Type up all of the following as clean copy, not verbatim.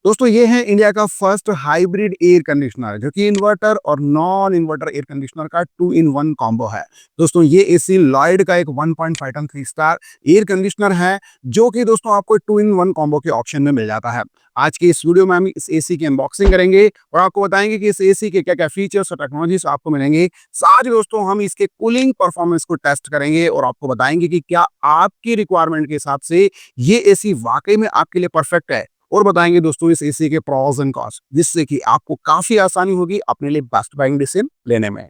दोस्तों ये है इंडिया का फर्स्ट हाइब्रिड एयर कंडीशनर जो कि इन्वर्टर और नॉन इन्वर्टर एयर कंडीशनर का 2 इन 1 कॉम्बो है। दोस्तों ये एसी लॉयड का एक 1.5 टन 3 स्टार एयर कंडीशनर है जो कि दोस्तों आपको 2 इन 1 कॉम्बो के ऑप्शन में मिल जाता है। आज की इस वीडियो में हम इस एसी की अनबॉक्सिंग करेंगे और आपको बताएंगे कि इस एसी के क्या-क्या फीचर्स और टेक्नोलॉजीज आपको मिलेंगे। साथ ही दोस्तों हम इसके कूलिंग परफॉर्मेंस को टेस्ट करेंगे और आपको बताएंगे कि क्या आपकी रिक्वायरमेंट के हिसाब से ये एसी वाकई में आपके लिए परफेक्ट है। और बताएंगे दोस्तों इस एसी के प्रॉस एंड कॉन्स जिससे कि आपको काफी आसानी होगी अपने लिए बेस्ट बाइंग डिसीजन लेने में।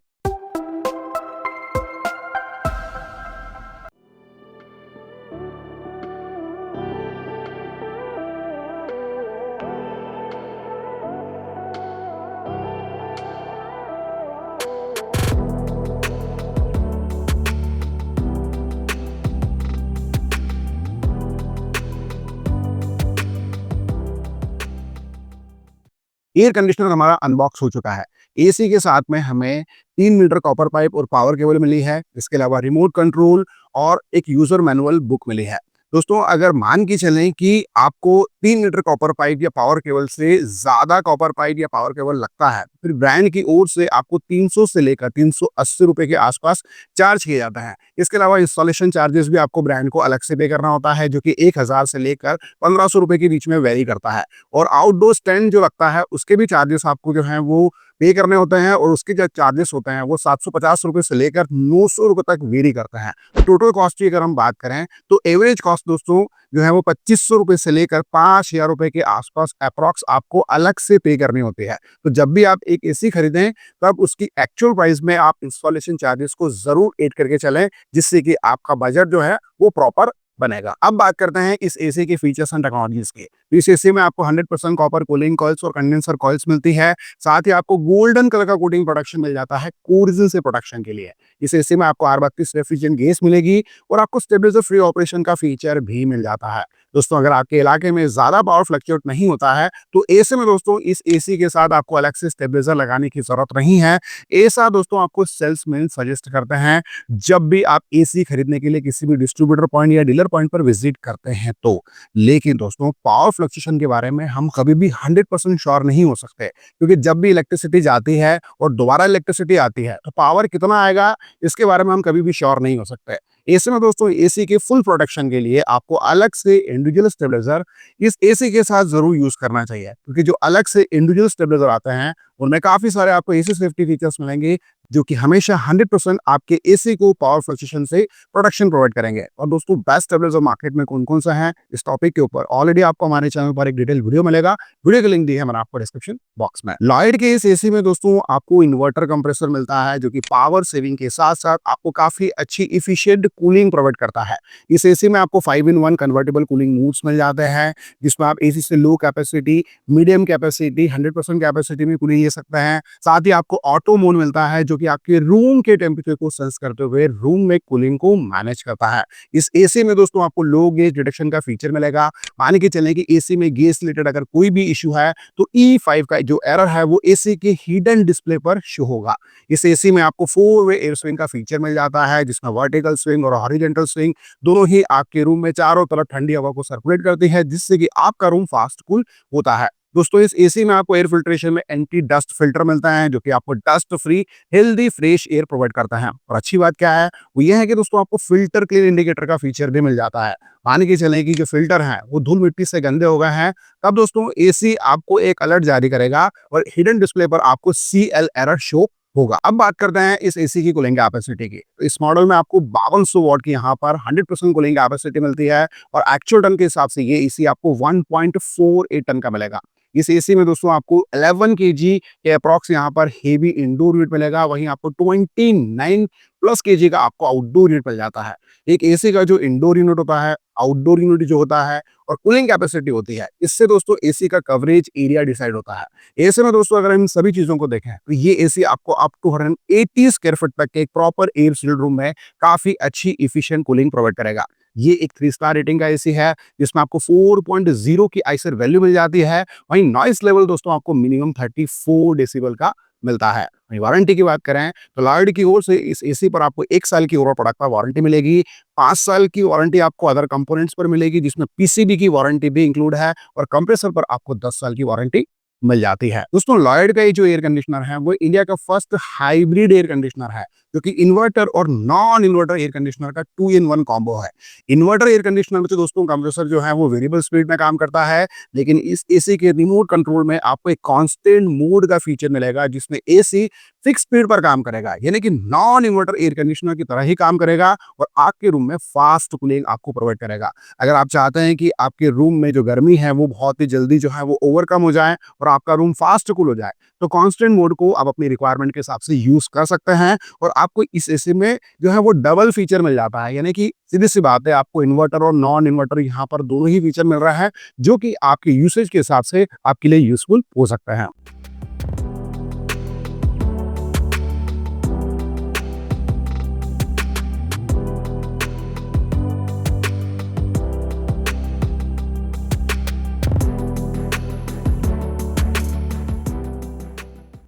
एयर कंडीशनर हमारा अनबॉक्स हो चुका है। एसी के साथ में हमें 3 मीटर कॉपर पाइप और पावर केबल मिली है। इसके अलावा रिमोट कंट्रोल और एक यूजर मैनुअल बुक मिली है। दोस्तों अगर मान के चलें कि आपको 3 मीटर कॉपर पाइप या पावर केबल से ज़्यादा कॉपर पाइप या पावर केबल लगता है, फिर ब्रांड की ओर से आपको 300 से लेकर 380 रुपए के आसपास चार्ज किया जाता है। इसके अलावा इंस्टॉलेशन चार्जेस भी आपको ब्रांड को अलग से पे करना होता है जो कि 1000 से लेकर 1500 रुपए के बीच में वेरी करता है। और आउटडोर स्टैंड जो लगता है उसके भी चार्जेस आपको जो है वो पे करने होते हैं और उसके जो चार्जेस होते हैं वो 750 रुपए से लेकर 900 रुपए तक वेरी करते हैं। तो टोटल कॉस्ट की अगर हम बात करें तो एवरेज कॉस्ट दोस्तों जो है वो 2500 रुपए से लेकर 5000 रुपए के आसपास अप्रॉक्स आपको अलग से पे करनी होती है। तो जब भी आप एक एसी खरीदें तब उसकी एक्चुअल प्राइस में आप इंस्टॉलेशन चार्जेस को जरूर ऐड करके चलें जिससे कि आपका बजट जो है वो प्रॉपर बनेगा। अब बात करते हैं इस एसी के फीचर्स एंड टेक्नोलॉजीज के। तो इस एसी में आपको 100% कॉपर कूलिंग कॉइल्स और कंडेंसर कॉइल्स मिलती है। साथ ही आपको गोल्डन कलर का कोटिंग प्रोटेक्शन मिल जाता है कोरिजन से प्रोटेक्शन के लिए। इस एसी में आपको R32 रेफ्रिजरेंट गैस मिलेगी और आपको स्टेबलाइजर फ्री ऑपरेशन का फीचर भी मिल जाता है। दोस्तों अगर आपके इलाके में ज्यादा पावर फ्लक्चुएट नहीं होता है तो ऐसे में दोस्तों इस एसी के साथ आपको अलग से स्टेबलाइजर लगाने की जरूरत नहीं है। ऐसा दोस्तों आपको सेल्समैन सजेस्ट करते हैं जब भी आप एसी खरीदने के लिए किसी भी डिस्ट्रीब्यूटर पॉइंट या डीलर पॉइंट पर विजिट करते हैं तो। लेकिन दोस्तों पावर फ्लक्चुएशन के बारे में हम कभी भी 100% श्योर नहीं हो सकते क्योंकि जब भी इलेक्ट्रिसिटी जाती है और दोबारा इलेक्ट्रिसिटी आती है तो पावर कितना आएगा इसके बारे में हम कभी भी श्योर नहीं हो सकते। ऐसे में दोस्तों एसी के फुल प्रोटेक्शन के लिए आपको अलग से इंडिविजुअल स्टेबलाइजर इस एसी के साथ जरूर यूज करना चाहिए क्योंकि जो अलग से इंडिविजुअल स्टेबलाइजर आते हैं उनमें काफी सारे आपको एसी सेफ्टी फीचर्स मिलेंगे जो कि हमेशा 100% आपके एसी को पावर फ्लक्चुएशन से प्रोटेक्शन प्रोवाइड करेंगे। और दोस्तों बेस्ट स्टेबलाइजर मार्केट में कौन कौन सा है इस टॉपिक के ऊपर ऑलरेडी आपको हमारे चैनल पर एक डिटेल वीडियो मिलेगा। वीडियो की लिंक दी है मैंने आपको डिस्क्रिप्शन बॉक्स में। लॉयड के इस एसी में दोस्तों आपको इन्वर्टर कंप्रेसर मिलता है जो कि पावर सेविंग के साथ साथ आपको काफी अच्छी इफिशियंट कूलिंग प्रोवाइड करता है। इस एसी में आपको 5 इन 1 कन्वर्टेबल कूलिंग मोड्स मिल जाते हैं जिसमें आप एसी से लो कैपेसिटी, मीडियम कैपेसिटी, 100% कैपेसिटी में कूलिंग ले सकते हैं। साथ ही आपको ऑटो मोड मिलता है जो कि आपके रूम के टेम्परेचर को सेंस करते हुए रूम में कूलिंग को मैनेज करता है। इस एसी में दोस्तों आपको लो गेज डिटेक्शन का फीचर मिलेगा। मान के चलें कि एसी में गैस रिलेटेड अगर कोई भी इश्यू है तो E5 का जो एरर है वो एसी के हिडन डिस्प्ले पर शो होगा। इस एसी में आपको 4 वे एयर स्विंग का फीचर मिल जाता है जिसमें वर्टिकल स्विंग और हॉरिजॉन्टल स्विंग दोनों ही आपके रूम में चारों तरफ ठंडी हवा को सर्कुलेट करती है जिससे कि आपका रूम फास्ट कूल होता है। दोस्तों इस एसी में आपको एयर फिल्ट्रेशन में एंटी डस्ट फिल्टर मिलता है जो कि आपको dust free healthy fresh air provide करता है। और अच्छी बात क्या है वो ये है कि दोस्तों आपको फिल्टर क्लीन इंडिकेटर का फीचर भी मिल जाता है। मान के चलें कि जो फिल्टर है वो धूल मिट्टी से गंदे हो गए हैं तब दोस्तों एसी आपको एक अलर्ट जारी करेगा और हिडन डिस्प्ले पर आपको CL एरर शो होगा। अब बात करते हैं इस एसी की कूलिंग कैपेसिटी की। तो इस मॉडल में आपको 5200 वॉट की यहाँ पर 100% कूलिंग कैपेसिटी मिलती है और एक्चुअल टन के हिसाब से ये एसी आपको 1.48 टन का मिलेगा। इस एसी में दोस्तों आपको 11 केजी के अप्रॉक्स यहाँ पर हेवी इंडोर यूनिट मिलेगा, वहीं आपको 29 प्लस केजी का आपको आउटडोर यूनिट मिल जाता है। एक एसी का जो इंडोर यूनिट होता है, आउटडोर यूनिट जो होता है और कूलिंग कैपेसिटी होती है, इससे दोस्तों एसी का कवरेज एरिया डिसाइड होता है। ऐसे में दोस्तों अगर इन सभी चीजों को देखें तो ये एसी आपको अप टू 180 स्क्वायर फीट तक के एक प्रॉपर एयर सील्ड रूम में काफी अच्छी इफिशिएंट कूलिंग प्रोवाइड करेगा। ये एक 3 स्टार रेटिंग का एसी है जिसमें आपको 4.0 की आइसर वैल्यू मिल जाती है। वहीं नॉइस लेवल दोस्तों आपको मिनिमम 34 डेसिबल का मिलता है। वारंटी की बात करें तो लॉयड की ओर से इस एसी पर आपको 1 साल की ओवरऑल प्रोडक्ट पर वारंटी मिलेगी। 5 साल की वारंटी आपको अदर कंपोनेंट्स पर मिलेगी, जिसमें पीसीबी की वारंटी भी इंक्लूड है, और कंप्रेसर पर आपको 10 साल की वारंटी मिल जाती है। दोस्तों लॉयड का ये जो एयर कंडीशनर है वो इंडिया का फर्स्ट हाइब्रिड एयर कंडीशनर है, जो कि इन्वर्टर और नॉन इन्वर्टर एयर कंडीशनर का 2 इन 1 कॉम्बो है। इन्वर्टर एयर कंडीशनर में तो दोस्तों कंप्रेसर जो है वो वेरिएबल स्पीड में काम करता है, लेकिन इस एसी के रिमोट कंट्रोल में आपको एक कांस्टेंट मोड का फीचर मिलेगा, जिसमें एसी फिक्स स्पीड पर काम करेगा, यानी कि नॉन इन्वर्टर एयर कंडीशनर की तरह ही काम करेगा और आपके रूम में फास्ट कूलिंग आपको प्रोवाइड करेगा। अगर आप चाहते हैं कि आपके रूम में जो गर्मी है वो बहुत ही जल्दी जो है वो ओवरकम हो जाए और आपका रूम फास्ट कूल हो जाए, तो कांस्टेंट मोड को आप अपनी रिक्वायरमेंट के हिसाब से यूज कर सकते हैं, और आपको इस एसी में जो है वो डबल फीचर मिल जाता है, यानी कि सीधी सी बात है, आपको इन्वर्टर और नॉन इन्वर्टर यहाँ पर दोनों ही फीचर मिल रहा है, जो कि आपके यूसेज के हिसाब से आपके लिए यूजफुल हो सकते हैं।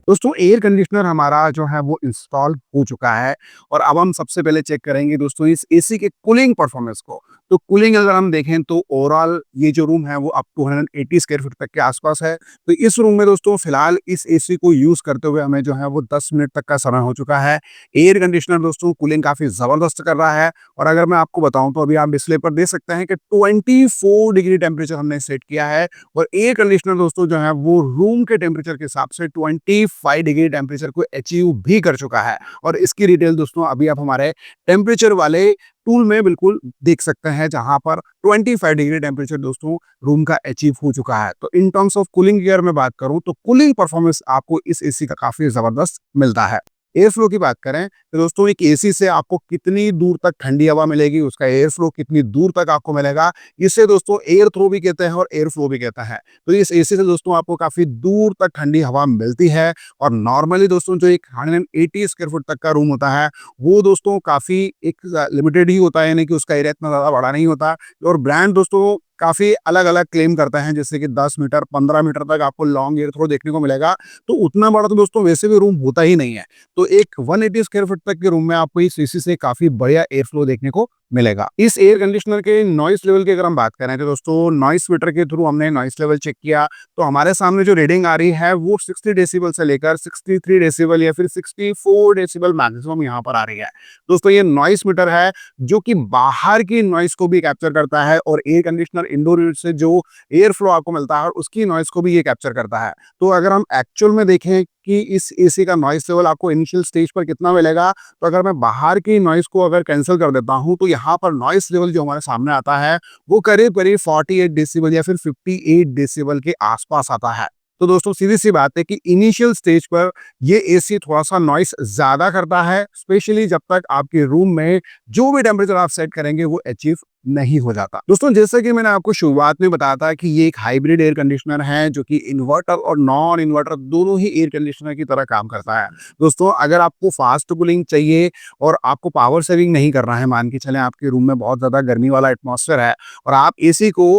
दोस्तों एयर कंडीशनर हमारा जो है वो इंस्टॉल हो चुका है, और अब हम सबसे पहले चेक करेंगे दोस्तों इस एसी के कूलिंग परफॉर्मेंस को। तो कूलिंग अगर हम देखें तो ओवरऑल ये जो रूम है वो अप टू 180 स्क्वायर फीट तक के आसपास है। तो इस रूम में दोस्तों फिलहाल इस एसी को यूज करते हुए हमें जो है वो 10 मिनट तक का समय हो चुका है। एयर कंडीशनर दोस्तों कूलिंग काफी जबरदस्त कर रहा है, और अगर मैं आपको बताऊं तो अभी आप डिस्प्ले पर देख सकते हैं कि 24 डिग्री टेम्परेचर हमने सेट किया है, और एयर कंडीशनर दोस्तों जो है वो रूम के टेम्परेचर के हिसाब से 25 डिग्री टेम्परेचर को अचीव भी कर चुका है। और इसकी डिटेल दोस्तों अभी आप हमारे टेम्परेचर वाले टूल में बिल्कुल देख सकते हैं, जहां पर 25 डिग्री टेम्परेचर दोस्तों रूम का अचीव हो चुका है। तो इन टर्म्स ऑफ कूलिंग की अगर मैं बात करूं तो कूलिंग परफॉर्मेंस आपको इस एसी का काफी जबरदस्त मिलता है। एयर फ्लो की बात करें तो दोस्तों एक एसी से आपको कितनी दूर तक ठंडी हवा मिलेगी, उसका एयर फ्लो कितनी दूर तक आपको मिलेगा, इसे दोस्तों एयर थ्रो भी कहते हैं और एयर फ्लो भी कहता है। तो इस एसी से दोस्तों आपको काफी दूर तक ठंडी हवा मिलती है, और नॉर्मली दोस्तों जो एक 180 स्क्वायर फुट तक का रूम होता है वो दोस्तों काफी एक लिमिटेड ही होता है, यानी कि उसका एरिया इतना ज्यादा बड़ा नहीं होता। और ब्रांड दोस्तों काफी अलग अलग क्लेम करते हैं, जैसे कि 10 मीटर 15 मीटर तक आपको लॉन्ग एयर थ्रो देखने को मिलेगा। तो उतना बड़ा तो दोस्तों वैसे भी रूम होता ही नहीं है। तो एक 180 स्क्वायर फुट तक के रूम में आपको इस एसी से काफी बढ़िया एयर फ्लो देखने को मिलेगा। इस एयर कंडीशनर के नॉइस लेवल की अगर हम बात करें तो दोस्तों नॉइस मीटर के थ्रू हमने नॉइस लेवल चेक किया, तो हमारे सामने जो रीडिंग आ रही है वो 60 डेसिबल से लेकर 63 डेसिबल या फिर 64 डेसिबल मैक्सिमम यहाँ पर आ रही है। दोस्तों ये नॉइस मीटर है जो कि बाहर की नॉइस को भी कैप्चर करता है, और एयर कंडीशनर इंडोर यूनिट से जो एयर फ्लो आपको मिलता है उसकी नॉइस को भी ये कैप्चर करता है। तो अगर हम एक्चुअल में देखें कि इस एसी का नॉइस लेवल आपको इनिशियल स्टेज पर कितना मिलेगा, तो अगर मैं बाहर की नॉइस को अगर कैंसिल कर देता हूं तो यहाँ पर नॉइस लेवल जो हमारे सामने आता है वो करीब करीब 48 डेसिबल या फिर 58 डेसिबल के आसपास आता है। तो दोस्तों सीधी सी बात है कि इनिशियल स्टेज पर ये एसी थोड़ा सा नॉइस ज्यादा करता है, स्पेशली जब तक आपके रूम में जो भी टेम्परेचर आप सेट करेंगे वो अचीव नहीं हो जाता। दोस्तों जैसे कि मैंने आपको शुरुआत में बताया था कि ये एक हाइब्रिड एयर कंडीशनर है, जो कि इन्वर्टर और नॉन इन्वर्टर दोनों ही एयर कंडीशनर की तरह काम करता है। दोस्तों अगर आपको फास्ट कूलिंग चाहिए और आपको पावर सेविंग नहीं करना है, मान के चलें आपके रूम में बहुत ज्यादा गर्मी वाला एटमॉस्फेयर है और आप एसी को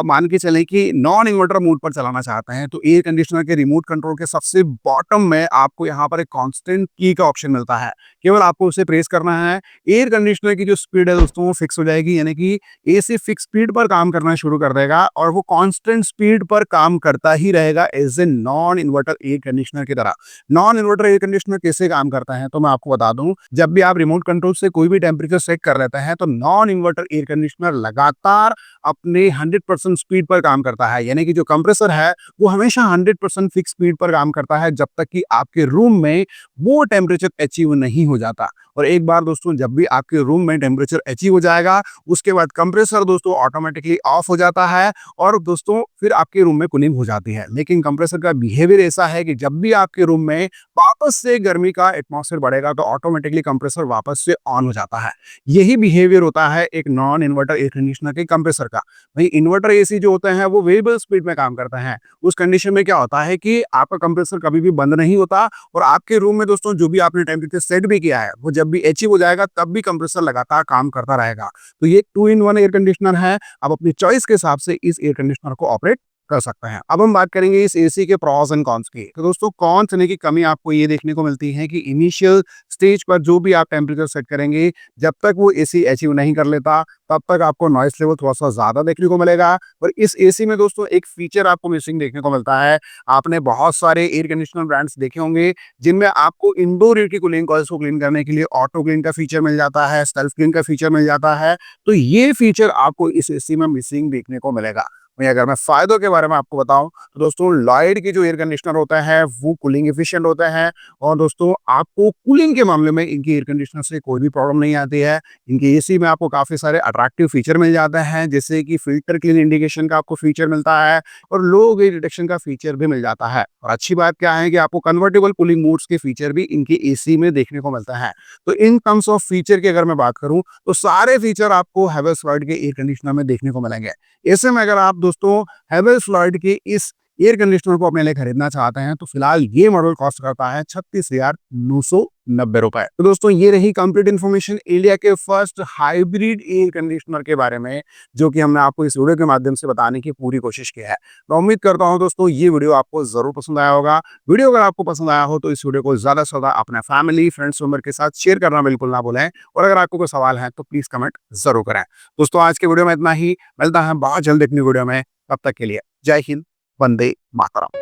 मान के चलें कि नॉन इन्वर्टर मोड पर चलाना चाहते हैं, तो एयर कंडीशनर के रिमोट कंट्रोल के सबसे बॉटम में आपको यहाँ पर एक कांस्टेंट की का ऑप्शन मिलता है। केवल आपको उसे प्रेस करना है, एयर कंडीशनर की जो स्पीड है दोस्तों वो फिक्स हो जाएगी, यानी कि एसी फिक्स स्पीड पर काम करना शुरू कर देगा और वो कांस्टेंट स्पीड पर काम करता ही रहेगा as a non inverter air conditioner की तरह। नॉन इन्वर्टर एयर कंडीशनर कैसे काम करता है तो मैं आपको बता दूं, जब भी आप रिमोट कंट्रोल से कोई भी टेम्परेचर सेट कर लेते हैं तो नॉन इन्वर्टर एयर कंडीशनर लगातार अपने 100% स्पीड पर काम करता है, यानी कि जो कंप्रेसर है वो हमेशा 100% फिक्स स्पीड पर काम करता है जब तक कि आपके रूम में वो टेम्परेचर अचीव नहीं हो जाता। और एक बार दोस्तों जब भी आपके रूम में टेम्परेचर अचीव हो जाएगा उसके बाद कंप्रेसर दोस्तों ऑटोमेटिकली ऑफ हो जाता है और दोस्तों फिर आपके रूम में कूलिंग हो जाती है। लेकिन कंप्रेसर का बिहेवियर ऐसा है कि जब भी आपके रूम में वापस से गर्मी का एटमॉस्फेयर बढ़ेगा तो ऑटोमेटिकली कंप्रेसर वापस से ऑन हो जाता है। यही बिहेवियर होता है एक नॉन इन्वर्टर एयर कंडीशनर के कंप्रेसर का। वही इन्वर्टर एसी जो होते हैं वो वेरिएबल स्पीड में काम करते हैं। उस कंडीशन में क्या होता है कि आपका कंप्रेसर कभी भी बंद नहीं होता और आपके रूम में दोस्तों जो भी आपने टेम्परेचर सेट भी किया है वो जब भी अचीव हो जाएगा तब भी कंप्रेसर लगातार काम करता रहेगा। तो ये 2 in 1 एयर कंडीशनर है। आप अपनी चॉइस के हिसाब से इस एयर कंडीशनर को ऑपरेट कर सकते हैं। अब हम बात करेंगे इस एसी के प्रॉस एंड कॉन्स की। तो दोस्तों कॉन्स यानी कि कमी आपको ये देखने को मिलती है कि इनिशियल स्टेज पर जो भी आप टेम्परेचर सेट करेंगे, जब तक वो एसी अचीव नहीं कर लेता, तब तक आपको नॉइस लेवल थोड़ा-सा ज़्यादा देखने को मिलेगा। और इस एसी में दोस्तों एक फीचर आपको मिसिंग देखने को मिलता है। आपने बहुत सारे एयर कंडीशनर ब्रांड्स देखे होंगे, जिनमें आपको इंडोर एयर की कूलिंग कॉइल्स को क्लीन करने के लिए ऑटो क्लीन का फीचर मिल जाता है, सेल्फ क्लीन का फीचर मिल जाता है। तो ये फीचर आपको इस एसी में मिसिंग देखने को मिलेगा। वहीं अगर मैं फ़ायदों के बारे में आपको बताऊँ, तो दोस्तों लॉयड के जो एयर कंडीशनर होता है, वो कूलिंग एफिशिएंट होता है और दोस्तों आपको कूलिंग के मामले में इनके एयर कंडीशनर से कोई भी प्रॉब्लम नहीं आती है। इनके एसी में आपको काफ़ी सारे अट्रैक्टिव फीचर मिल जाते हैं, जैसे कि फ़िल्टर क्लीन इंडिकेशन का आपको फीचर मिलता है और लो गेज डिटेक्शन का फीचर भी मिल जाता है। और अच्छी बात क्या है कि आपको कन्वर्टेबल कूलिंग मोड्स के फीचर भी इनके एसी में देखने को मिलता है। तो इन टर्म्स ऑफ फीचर की अगर मैं बात करूँ, तो सारे फीचर आपको हैवेल्स लॉयड के एयर कंडीशनर में देखने को मिलेंगे। ऐसे में अगर आप दोस्तों हैवेल्स लॉयड के इस एयर कंडीशनर को अपने लिए खरीदना चाहते हैं, तो फिलहाल ये मॉडल कॉस्ट करता है 36,990 रुपए। तो दोस्तों ये रही कंप्लीट इन्फॉर्मेशन इंडिया के फर्स्ट हाइब्रिड एयर कंडीशनर के बारे में, जो कि हमने आपको इस वीडियो के माध्यम से बताने की पूरी कोशिश की है। तो उम्मीद करता हूं दोस्तों ये वीडियो आपको जरूर पसंद आया होगा। वीडियो अगर आपको पसंद आया हो तो इस वीडियो को ज्यादा से ज्यादा अपने फैमिली फ्रेंड्स मेंबर के साथ शेयर करना बिल्कुल ना भूलें। और अगर आपको कोई सवाल है तो प्लीज कमेंट जरूर करें। दोस्तों आज के वीडियो में इतना ही, मिलता है बहुत जल्द अपनी वीडियो में। तब तक के लिए जय हिंद, वंदे मातरम।